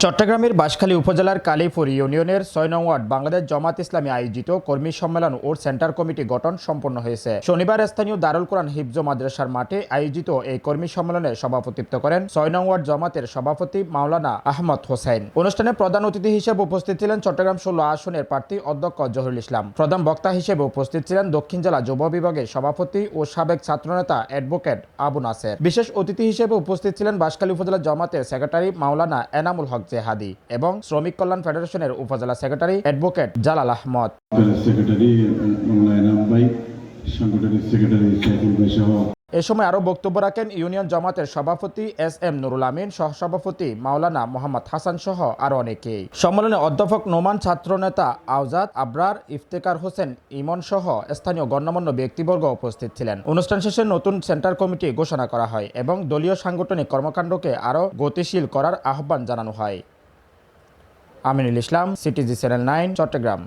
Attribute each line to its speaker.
Speaker 1: চট্টগ্রামের বাঁশখালী উপজেলার কালীপুর ইউনিয়নের ৬ নং ওয়ার্ড বাংলাদেশ জামায়াতে ইসলামী আয়োজিত কর্মী সম্মেলন ও সেন্টার কমিটি গঠন সম্পন্ন হয়েছে। শনিবার স্থানীয় দারুল কোরআন হিফজ মাদ্রাসার মাঠে আয়োজিত এই কর্মী সম্মেলনে সভাপতিত্ব করেন ৬ নং ওয়ার্ড জামাতের সভাপতি মাওলানা আহমদ হোসেন। অনুষ্ঠানে প্রধান অতিথি হিসেবে উপস্থিত ছিলেন চট্টগ্রাম ১৬ আসনের প্রার্থী অধ্যক্ষ জহুরুল ইসলাম। প্রধান বক্তা হিসেবে উপস্থিত ছিলেন দক্ষিণ জেলা যুব বিভাগের সভাপতি ও সাবেক ছাত্রনেতা অ্যাডভোকেট আবু নাসের। বিশেষ অতিথি হিসেবে উপস্থিত ছিলেন বাঁশখালী উপজেলা জামাতের সেক্রেটারি মাওলানা এনামুল হক জেহাদি এবং শ্রমিক কল্যাণ ফেডারেশনের উপজেলা সেক্রেটারি অ্যাডভোকেট জালাল আহমদ। এ সময় আরও বক্তব্য রাখেন ইউনিয়ন জামাতের সভাপতি এস.এম. নুরুল আমিন, সহসভাপতি মাওলানা মোহাম্মদ হাসান সহ আরও অনেকেই। সম্মেলনে অধ্যাপক নোমান, ছাত্রনেতা আওজাদ আবরার, ইফতেখার হোসেন ইমন সহ স্থানীয় গণ্যমান্য ব্যক্তিবর্গ উপস্থিত ছিলেন। অনুষ্ঠান শেষে নতুন সেন্টার কমিটি ঘোষণা করা হয় এবং দলীয় সাংগঠনিক কর্মকাণ্ডকে আরও গতিশীল করার আহ্বান জানানো হয়। Aminul Islam, CTG channel 9, Chittagong.